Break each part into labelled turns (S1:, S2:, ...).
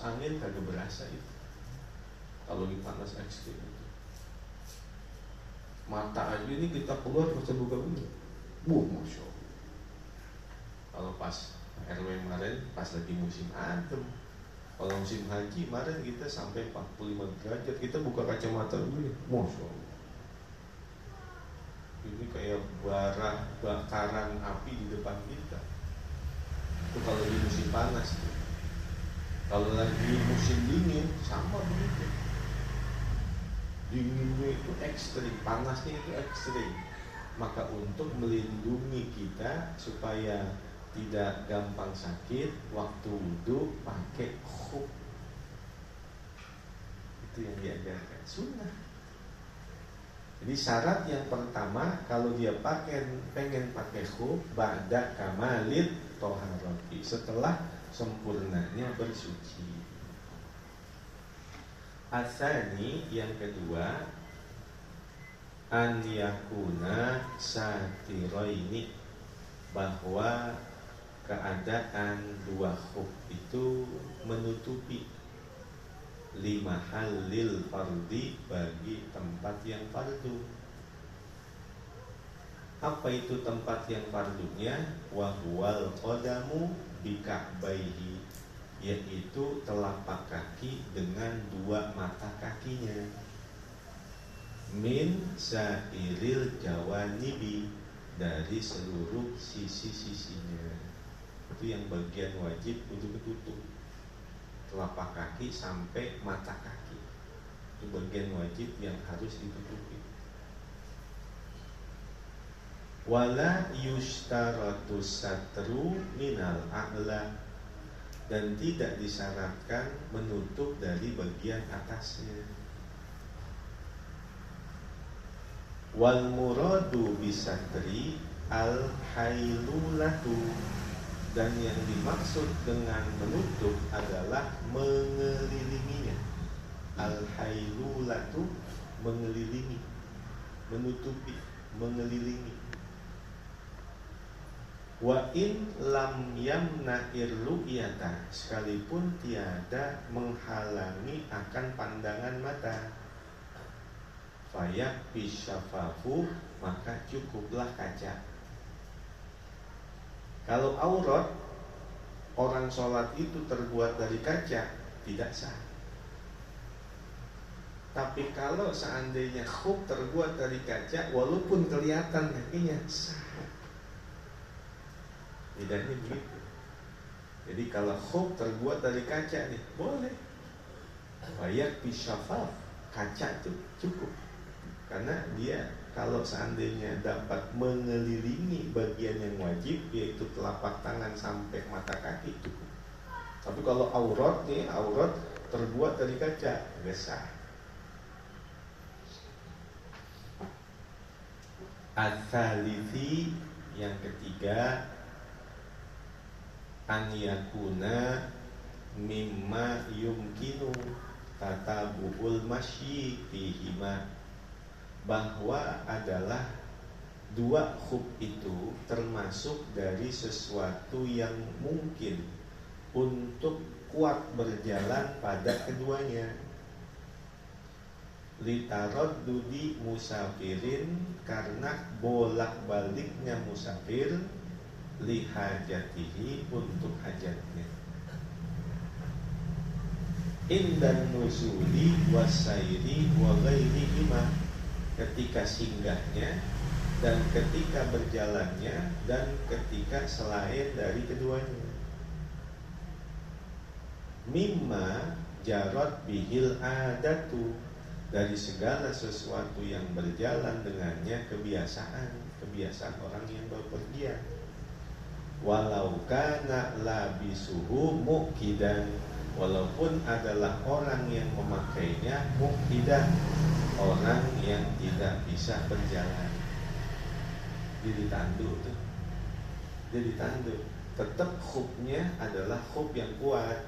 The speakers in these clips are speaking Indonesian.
S1: angin kagak berasa itu. Kalau di panas ekstrim itu, mata aja ini kita keluar masa buka-buka, masya Allah. Kalau pas RW kemarin pas lagi musim adem, kalau musim haji kemarin kita sampai 45 derajat, kita buka kacamata dulu ya, masya Allah. Ini kayak bara bakaran api di depan kita. Itu kalau di musim panas tuh. Kalau lagi musim dingin sama begitu. Dinginnya itu ekstrim, panasnya itu ekstrim. Maka untuk melindungi kita supaya tidak gampang sakit, waktu wudu pakai khuf. Itu yang diajarkan, sunnah. Jadi syarat yang pertama kalau dia pengen pakai khuf ba'da kamalid toharoti, setelah sempurnanya bersuci. Asani yang kedua, an yakuna satiroini, bahwa keadaan dua khuf itu menutupi lima halil fardi, bagi tempat yang fardu. Apa itu tempat yang fardunya? Wahwal qadamu bika'baihi, yaitu telapak kaki dengan dua mata kakinya. Min sairil jawanibi, dari seluruh sisi-sisinya. Itu yang bagian wajib untuk ditutup, telapak kaki sampai mata kaki. Itu bagian wajib yang harus ditutupi. Wala yustaratu satru minal a'la, dan tidak disyaratkan menutup dari bagian atasnya. Wal muradu bisatri al hailulatu, dan yang dimaksud dengan menutup adalah mengelilinginya. Al hailulatu, mengelilingi, menutupi, mengelilingi. Wa in lam yamna'ir ru'yata, sekalipun tiada menghalangi akan pandangan mata. Fayak bisyafafu, maka cukuplah kaca. Kalau aurat orang sholat itu terbuat dari kaca, tidak sah. Tapi kalau seandainya khuf terbuat dari kaca, walaupun kelihatan kakinya, sah. Bedanya begitu. Jadi kalau khuf terbuat dari kaca nih, boleh. Fayak bisyafaf, kaca itu cukup. Karena dia kalau seandainya dapat mengelilingi bagian yang wajib, yaitu telapak tangan sampai mata kaki, cukup. Tapi kalau aurat nih, aurat terbuat dari kaca, nggak sah. Ats-tsalithi, yang ketiga, an yakuna mimma yumkinu tatabu'ul masyi fihima, bahwa adalah dua khuf itu termasuk dari sesuatu yang mungkin untuk kuat berjalan pada keduanya. Litaraddudi musafirin, karena bolak-baliknya musafir, lihajatihi, untuk hajatnya. Indan nuzuli wasairi wa ghairihima, ketika singgahnya dan ketika berjalannya dan ketika selain dari keduanya. Mimma jarot bihil adatu, dari segala sesuatu yang berjalan dengannya kebiasaan orang yang berpergian. Walau kana labisuhu muqidan, walaupun adalah orang yang memakainya muqidan, orang yang tidak bisa berjalan. Dia ditandu tuh, dia ditandu. Tetap khufnya adalah khuf yang kuat,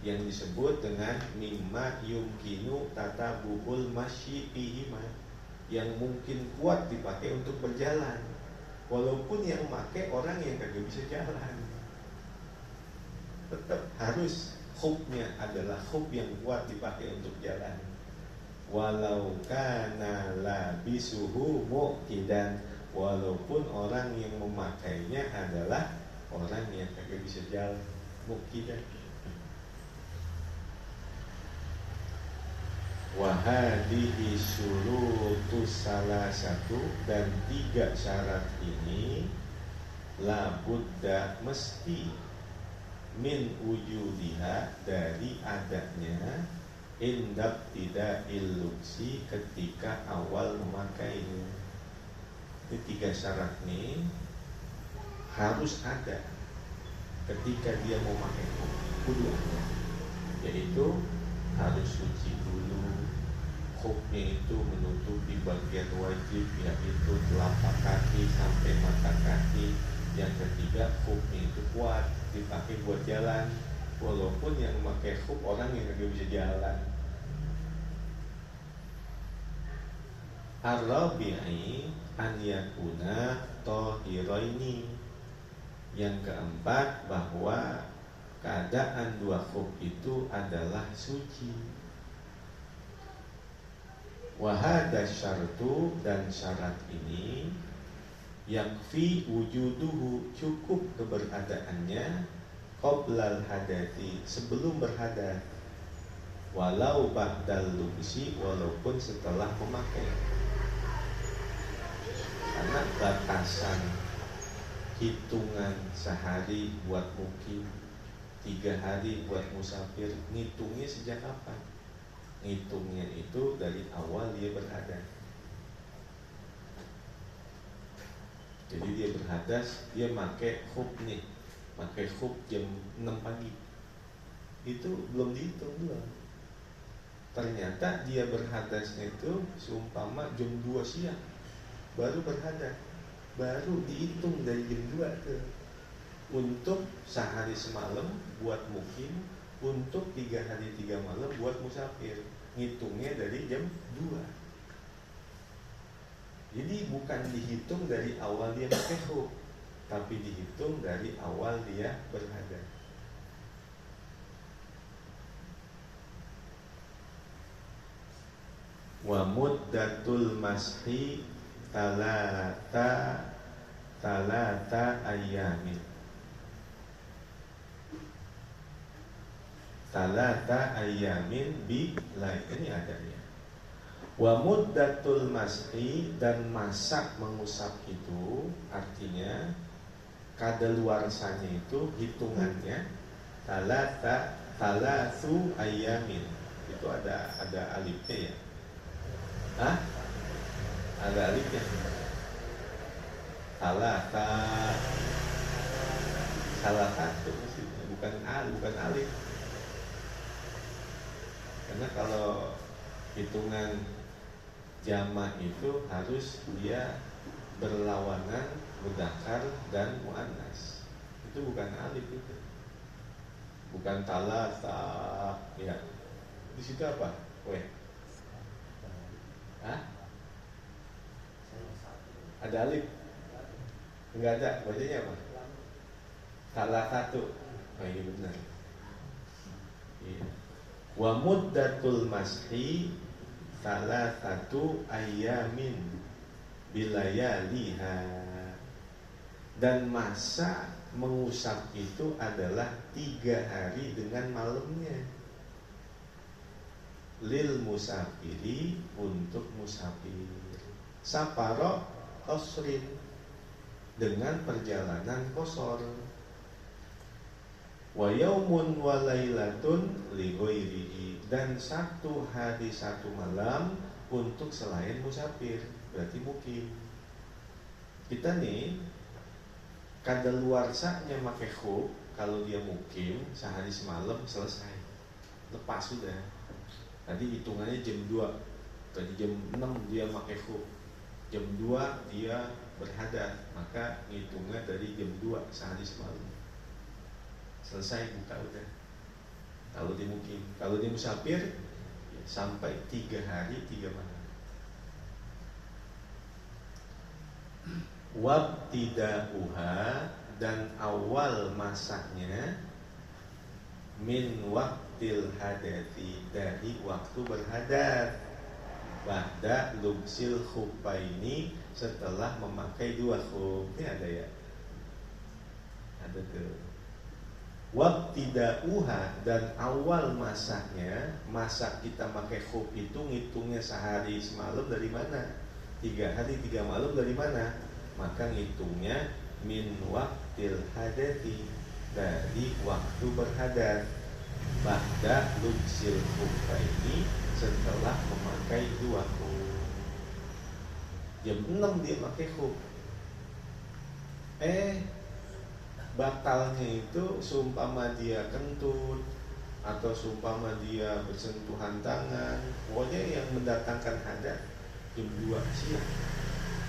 S1: yang disebut dengan mimma yumkinu tatabuhul masyi fihima, yang mungkin kuat dipakai untuk berjalan, walaupun yang pakai orang yang kagak bisa jalan. Tetap harus khufnya adalah khuf yang kuat dipakai untuk jalan. Walau kana labisuhu muqidan, walaupun orang yang memakainya adalah orang yang kagak bisa jalan, muqidan. Wahadihi syurutus salah satu, dan 3 syarat ini la budda mesti min wujudiha dari adanya indak tidak iluksi ketika awal memakainya. Ini 3 syarat ini harus ada ketika dia mau pakai kudu ada, yaitu harus suci dulu. Khufnya itu menutupi bagian wajib, yaitu telapak kaki sampai mata kaki. Yang ketiga, khufnya itu kuat dipakai buat jalan, walaupun yang memakai khuf orang yang nggak bisa jalan. Ar-rabi'i an yakuna tahiraini. Yang keempat, bahwa keadaan 2 khuf itu adalah suci. Wahada syartu, dan syarat ini yakfi wujuduhu, cukup keberadaannya qoblal hadati, sebelum berhadas, walau ba'dal lubsi, walaupun setelah memakai. Karena batasan hitungan sehari buat mukim, 3 hari buat musafir, ngitungnya sejak kapan? Ngitungnya itu dari awal dia berhadas. Jadi dia berhadas, dia pakai khuf nih, pakai khuf jam 6 pagi, itu belum dihitung belum. Ternyata dia berhadasnya itu seumpama jam 2 siang baru berhadas, baru dihitung dari jam 2 tuh. Untuk sehari semalam buat mukim, untuk 3 hari 3 malam buat musafir, ngitungnya dari jam 2. Jadi bukan dihitung dari awal dia pakai khuf, tapi dihitung dari awal dia berhadas. Wa muddatul mashi talata ayamin. Talata ayamin bi lain, ini adanya. Wa muddatul mashi, dan masa mengusap itu artinya kadaluarsanya itu hitungannya talatu ayamin. Itu ada alifnya ya. Hah? Ada alifnya. Salah satu maksudnya, bukan alif. Karena kalau hitungan jamak itu harus dia berlawanan mudzakkar dan muannas. Itu bukan alif itu. Bukan talata ya. Di situ apa? Hah? Ada alif? Enggak ada, bacanya apa? Salah satu. Oh ini benar. Iya. Wa muddatul mashi salah satu ayamin bilayaliha, dan masa mengusap itu adalah 3 hari dengan malamnya. Lil musafiri, untuk musafir. Safaro qasrin, dengan perjalanan qasar. Wa yaumun wa lailatun li ghairihi, dan 1 hari 1 malam untuk selain musafir, berarti mukim. Kita nih kadaluarsanya pakai khuf kalau dia mukim sehari semalam selesai, lepas sudah. Tadi hitungannya jam 2, tadi jam 6 dia pakai khuf, jam 2 dia berhadas, maka ngitungnya dari jam 2 sehari semalam. Selesai buka udah. Kalau dia mukim, kalau dia musafir ya, sampai 3 hari 3 malam. Wabtida'uha, dan awal masaknya min waktil hadati, dari waktu berhadat, ba'da lubsil khuffaini, setelah memakai dua khuf. Ini ada ya, ada tuh. Wabtida'uha, dan awal masaknya, masa kita pakai khuf itu ngitungnya sehari semalam dari mana? 3 hari 3 malam dari mana? Maka ngitungnya min waktil hadati, dari waktu berhadat, ba'da lubsil khuffaini, setelah memakai dua khuf. Jam 6 dia pakai khuf. Batalnya itu seumpama dia kentut atau seumpama dia bersentuhan tangan, pokoknya yang mendatangkan hadat jam 2 siang.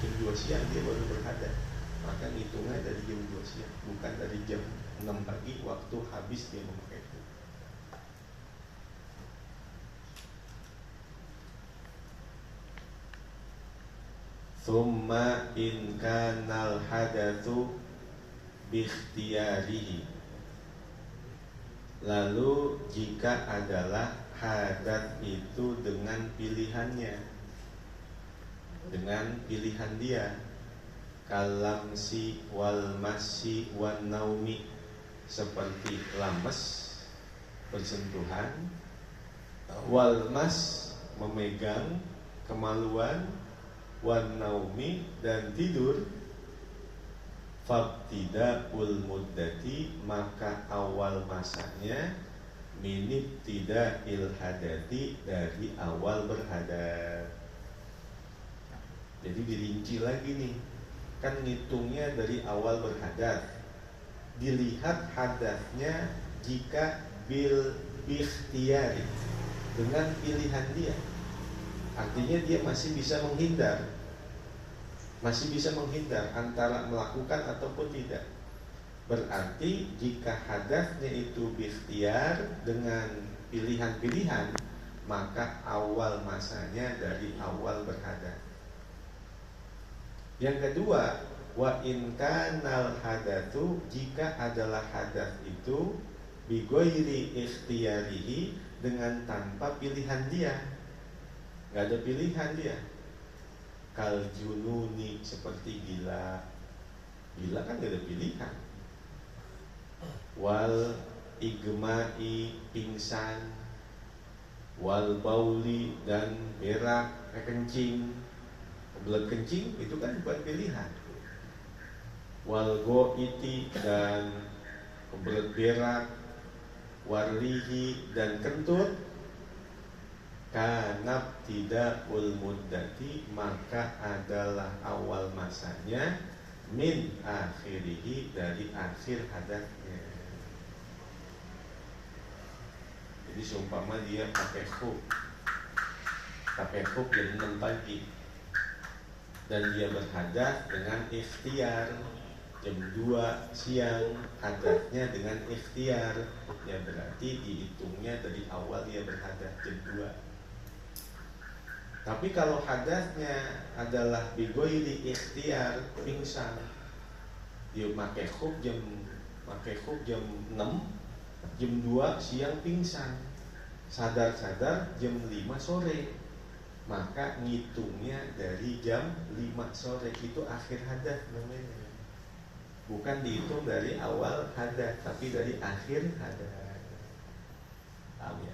S1: Jam 2 siang dia baru berhadat. Maka hitungnya dari jam 2 siang, bukan dari jam 6 pagi waktu habis dia memakai khuf. Thumma in kanal hadatsu bikhtiyarihi, lalu jika adalah hadat itu dengan pilihannya, dengan pilihan dia, kalamsi wal masyi wan naumi, seperti lames, bersentuhan, wal mas, memegang, kemaluan, wan naumi, dan tidur, fabtida'ul muddati, maka awal masanya minib tida'il hadati, dari awal berhadat. Jadi dirinci lagi nih, kan ngitungnya dari awal berhadat, dilihat hadatnya jika bil ikhtiyari, dengan pilihan dia, artinya dia masih bisa menghindar, masih bisa menghindar antara melakukan ataupun tidak. Berarti jika hadatnya itu bikhtiyar, dengan pilihan-pilihan, maka awal masanya dari awal berhadat. Yang kedua, wa in kanal hadatu, jika adalah hadat itu bigoiri ikhtiyarihi, dengan tanpa pilihan dia, nggak ada pilihan dia. Kal jununi, seperti gila. Gila kan gak ada pilihan. Wal igma'i, pingsan. Wal bauli, dan berak, kencing. Kebelet kencing itu kan bukan pilihan. Wal go'iti, dan kebelet berak. Warlihi, dan kentut. Kanab tidakul muddati, maka adalah awal masanya min akhirihi, dari akhir hadatnya. Jadi seumpama dia pakai khuf jam 6 pagi, dan dia berhadat dengan ikhtiar jam 2 siang, hadatnya dengan ikhtiar, ya berarti dihitungnya dari awal dia berhadat jam 2. Tapi kalau hadatnya adalah bigoiri ikhtiar, pingsan, dia pakai khuf jam 6, jam 2 siang pingsan, sadar-sadar jam 5 sore, maka ngitungnya dari jam 5 sore, itu akhir hadat namanya. Bukan dihitung dari awal hadat, tapi dari akhir hadat. Amin.